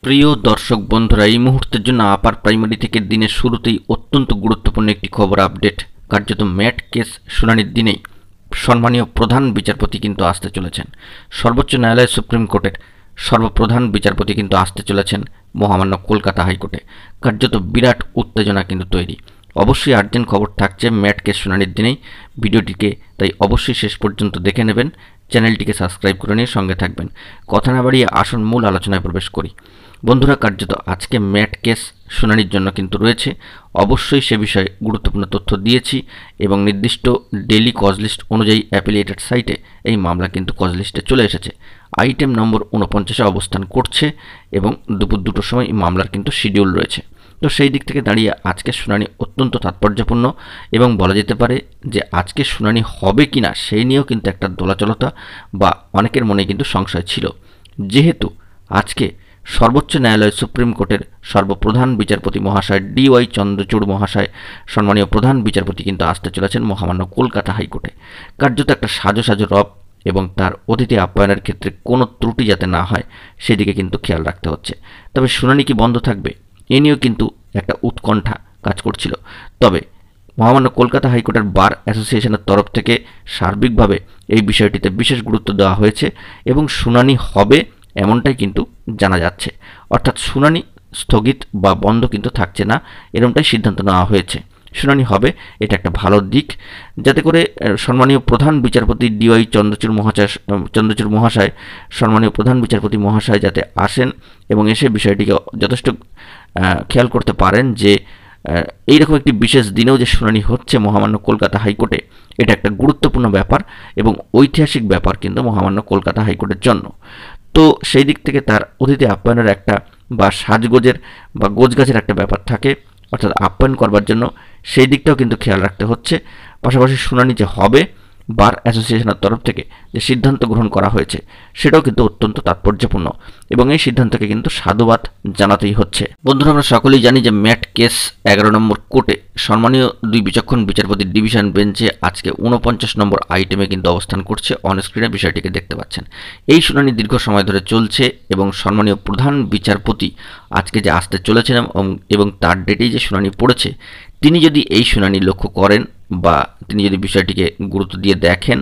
প্রিয় দর্শক বন্ধুরা, এই মুহূর্তের জন্য আপার প্রাইমারি থেকে দিনের শুরুতেই অত্যন্ত গুরুত্বপূর্ণ একটি খবর আপডেট। কার্যত ম্যাট কেস শুনানির দিনেই সম্মানীয় প্রধান বিচারপতি কিন্তু আসতে চলেছেন। সর্বোচ্চ ন্যায়ালয় সুপ্রিম কোর্টের সর্বপ্রধান বিচারপতি কিন্তু আসতে চলেছেন মহামান্য কলকাতা হাইকোর্টে। কার্যত বিরাট উত্তেজনা কিন্তু তৈরি। অবশ্যই আর্জেন্ট খবর থাকছে ম্যাট কেস শুনানির দিনেই। ভিডিওটিকে তাই অবশ্যই শেষ পর্যন্ত দেখে নেবেন, চ্যানেলটিকে সাবস্ক্রাইব করে নিয়ে সঙ্গে থাকবেন। কথা না বাড়িয়ে আসুন মূল আলোচনায় প্রবেশ করি। বন্ধুরা, কার্যত আজকে ম্যাট কেস শুনানির জন্য কিন্তু রয়েছে। অবশ্যই সে বিষয়ে গুরুত্বপূর্ণ তথ্য দিয়েছি এবং নির্দিষ্ট ডেইলি কজ লিস্ট অনুযায়ী অ্যাপিলিয়েটেড সাইটে এই মামলা কিন্তু কজ লিস্টে চলে এসেছে। আইটেম নম্বর 49-এ অবস্থান করছে এবং দুপুর 2টোর সময় এই মামলার কিন্তু শিডিউল রয়েছে। তো সেই দিক থেকে দাঁড়িয়ে আজকের শুনানি অত্যন্ত তাৎপর্যপূর্ণ এবং বলা যেতে পারে যে আজকের শুনানি হবে কি না সেই নিয়েও কিন্তু একটা দোলাচলতা বা অনেকের মনে কিন্তু সংশয় ছিল। যেহেতু আজকে সর্বোচ্চ ন্যায়ালয় সুপ্রিম কোর্টের সর্বপ্রধান বিচারপতি মহাশয় DY চন্দ্রচূড় মহাশয় সম্মানীয় প্রধান বিচারপতি কিন্তু আসতে চলেছেন মহামান্য কলকাতা হাইকোর্টে। কার্যত একটা সাজো সাজো রব এবং তার অতিথি আপ্যায়নের ক্ষেত্রে কোনো ত্রুটি যাতে না হয় সেদিকে কিন্তু খেয়াল রাখতে হচ্ছে। তবে শুনানি কি বন্ধ থাকবে এ নিয়েও কিন্তু একটা উৎকণ্ঠা কাজ করছিল। তবে মহামান্য কলকাতা হাইকোর্টের বার অ্যাসোসিয়েশনের তরফ থেকে সার্বিকভাবে এই বিষয়টিতে বিশেষ গুরুত্ব দেওয়া হয়েছে এবং শুনানি হবে এমনটাই কিন্তু জানা যাচ্ছে। অর্থাৎ শুনানি স্থগিত বা বন্ধ কিন্তু থাকছে না, এরকমটাই সিদ্ধান্ত নেওয়া হয়েছে। শুনানি হবে, এটা একটা ভালো দিক, যাতে করে সম্মানীয় প্রধান বিচারপতি DY চন্দ্রচূড় মহাশয় সম্মানীয় প্রধান বিচারপতি মহাশয় যাতে আসেন এবং এসে বিষয়টিকে যথেষ্ট খেয়াল করতে পারেন যে এইরকম একটি বিশেষ দিনেও যে শুনানি হচ্ছে মহামান্য কলকাতা হাইকোর্টে, এটা একটা গুরুত্বপূর্ণ ব্যাপার এবং ঐতিহাসিক ব্যাপার কিন্তু মহামান্য কলকাতা হাইকোর্টের জন্য। তো সেই দিক থেকে তার অতিথি আপ্যায়নের একটা বা সাজগোজের বা গোছগাছের একটা ব্যাপার থাকে, অর্থাৎ আপ্যায়ন করবার জন্য সেই দিকটাও কিন্তু খেয়াল রাখতে হচ্ছে। পাশাপাশি শুনানি যে হবে বার অ্যাসোসিয়েশনের তরফ থেকে যে সিদ্ধান্ত গ্রহণ করা হয়েছে সেটাও কিন্তু অত্যন্ত তাৎপর্যপূর্ণ এবং এই সিদ্ধান্তকে কিন্তু সাধুবাদ জানাতেই হচ্ছে। বন্ধুরা, আমরা সকলেই জানি যে ম্যাট কেস 11 নম্বর কোর্টে সম্মানীয় 2 বিচক্ষণ বিচারপতির ডিভিশন বেঞ্চে আজকে 49 নম্বর আইটেমে কিন্তু অবস্থান করছে। অনস্ক্রিনে বিষয়টিকে দেখতে পাচ্ছেন। এই শুনানি দীর্ঘ সময় ধরে চলছে এবং সম্মানীয় প্রধান বিচারপতি আজকে যে আসতে চলেছেন এবং তার ডেটেই যে শুনানি পড়েছে, তিনি যদি এই শুনানি লক্ষ্য করেন বা তিনি যদি বিষয়টিকে গুরুত্ব দিয়ে দেখেন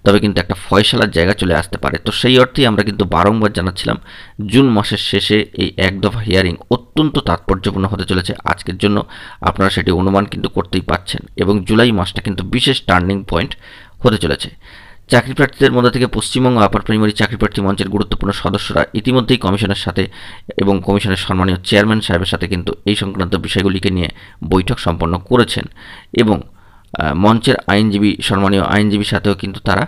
তবে কিন্তু একটা ফয়সালার জায়গা চলে আসতে পারে। তো সেই অর্থেই আমরা কিন্তু বারংবার জানাচ্ছিলাম জুন মাসের শেষে এই এক দফা হিয়ারিং অত্যন্ত তাৎপর্যপূর্ণ হতে চলেছে আজকের জন্য। আপনারা সেটি অনুমান কিন্তু করতেই পাচ্ছেন এবং জুলাই মাসটা কিন্তু বিশেষ টার্নিং পয়েন্ট হতে চলেছে। চাকরি প্রার্থীদের মধ্যে থেকে পশ্চিমবঙ্গ আপার প্রাইমারি চাকরি প্রার্থী মঞ্চের গুরুত্বপূর্ণ সদস্যরা ইতিমধ্যেই কমিশনের সাথে এবং কমিশনের সম্মানীয় চেয়ারম্যান সাহেবের সাথে কিন্তু এই সংক্রান্ত বিষয়গুলিকে নিয়ে বৈঠক সম্পন্ন করেছেন এবং মঞ্চের আইনজীবী সম্মানীয় আইনজীবীর সাথেও কিন্তু তারা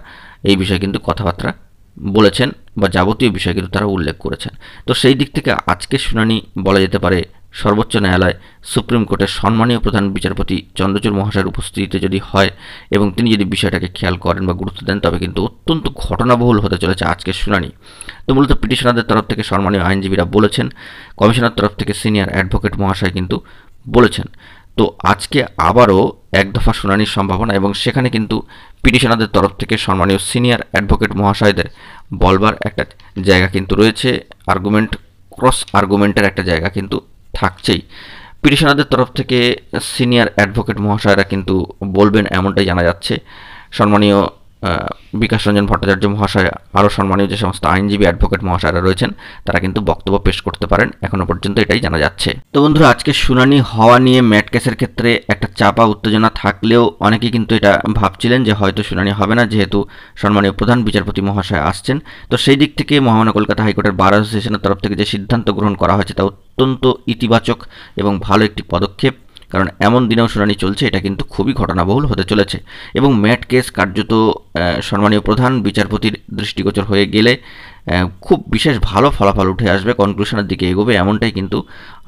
এই বিষয়ে কিন্তু কথাবার্তা বলেছেন বা যাবতীয় বিষয় কিন্তু তারা উল্লেখ করেছেন। তো সেই দিক থেকে আজকের শুনানি বলা যেতে পারে সর্বোচ্চ ন্যায়ালয় সুপ্রিম কোর্টের সম্মানীয় প্রধান বিচারপতি চন্দ্রচূড় মহাশয়ের উপস্থিতিতে যদি হয় এবং তিনি যদি বিষয়টাকে খেয়াল করেন বা গুরুত্ব দেন তবে কিন্তু অত্যন্ত ঘটনাবহুল হতে চলেছে আজকের শুনানি। তো মূলত পিটিশনারদের তরফ থেকে সম্মানীয় আইনজীবীরা বলেছেন, কমিশনার তরফ থেকে সিনিয়র অ্যাডভোকেট মহাশয় কিন্তু বলেছেন। তো আজকে আবারও এক দফা শুনানির সম্ভাবনা এবং সেখানে কিন্তু পিটিশনারদের তরফ থেকে সম্মানীয় সিনিয়র অ্যাডভোকেট মহাশয়দের বলবার একটা জায়গা কিন্তু রয়েছে, আর্গুমেন্ট ক্রস আর্গুমেন্টের একটা জায়গা কিন্তু থাকছেই। পিটিশনারদের তরফ থেকে সিনিয়র অ্যাডভোকেট মহাশয়রা কিন্তু বলবেন এমনটাই জানা যাচ্ছে। সম্মানীয় বিকাশ রঞ্জন ভট্টাচার্য মহাশয় আরও সম্মানীয় যে সমস্ত আইনজীবী অ্যাডভোকেট মহাশয়রা রয়েছেন তারা কিন্তু বক্তব্য পেশ করতে পারেন, এখনও পর্যন্ত এটাই জানা যাচ্ছে। তো বন্ধুরা, আজকে শুনানি হওয়া নিয়ে ম্যাট কেসের ক্ষেত্রে একটা চাপা উত্তেজনা থাকলেও অনেকেই কিন্তু এটা ভাবছিলেন যে হয়তো শুনানি হবে না, যেহেতু সম্মানীয় প্রধান বিচারপতি মহাশয় আসছেন। তো সেই দিক থেকে মহামান্য কলকাতা হাইকোর্টের বার অ্যাসোসিয়েশনের তরফ থেকে যে সিদ্ধান্ত গ্রহণ করা হয়েছে তা অত্যন্ত ইতিবাচক এবং ভালো একটি পদক্ষেপ, কারণ এমন দিনেও শুনানি চলছে, এটা কিন্তু খুবই ঘটনাবহুল হতে চলেছে এবং ম্যাট কেস কার্যত সম্মানীয় প্রধান বিচারপতির দৃষ্টিগোচর হয়ে গেলে খুব বিশেষ ভালো ফলাফল উঠে আসবে, কনক্লুশনের দিকে এগোবে, এমনটাই কিন্তু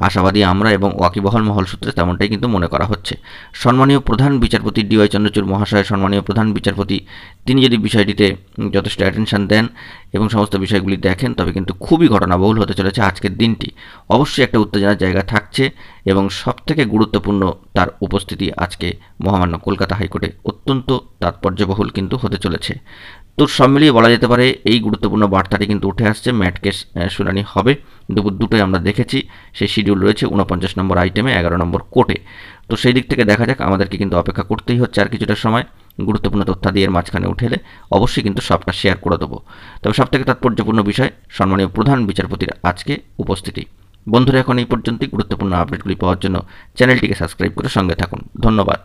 আশাবাদী আমরা এবং ওয়াকিবহাল মহল সূত্রে তেমনটাই কিন্তু মনে করা হচ্ছে। সম্মানীয় প্রধান বিচারপতি DY চন্দ্রচূড় মহাশয় সম্মানীয় প্রধান বিচারপতি তিনি যদি বিষয়টিতে যথেষ্ট অ্যাটেনশন দেন এবং সমস্ত বিষয়গুলি দেখেন তবে কিন্তু খুবই ঘটনাবহুল হতে চলেছে আজকের দিনটি। অবশ্যই একটা উত্তেজনার জায়গা থাকছে এবং সবথেকে গুরুত্বপূর্ণ তার উপস্থিতি আজকে মহামান্য কলকাতা হাইকোর্টে অত্যন্ত তাৎপর্যবহুল কিন্তু হতে চলেছে। তো সব মিলিয়ে বলা যেতে পারে এই গুরুত্বপূর্ণ বার্তাটি কিন্তু উঠে আসছে, ম্যাট কেস শুনানি হবে দুপুর 2টায়, আমরা দেখেছি সেই শিডিউল রয়েছে 49 নম্বর আইটেমে 11 নম্বর কোর্টে। তো সেই দিক থেকে দেখা যাক, আমাদেরকে কিন্তু অপেক্ষা করতেই হচ্ছে আর কিছুটা সময়। গুরুত্বপূর্ণ তথ্যাদি এর মাঝখানে উঠে এলে অবশ্যই কিন্তু সবটা শেয়ার করে দেবো। তবে সবথেকে তাৎপর্যপূর্ণ বিষয় সম্মানীয় প্রধান বিচারপতির আজকে উপস্থিতি। বন্ধুরা, এখন এই পর্যন্তই। গুরুত্বপূর্ণ আপডেটগুলি পাওয়ার জন্য চ্যানেলটিকে সাবস্ক্রাইব করে সঙ্গে থাকুন। ধন্যবাদ।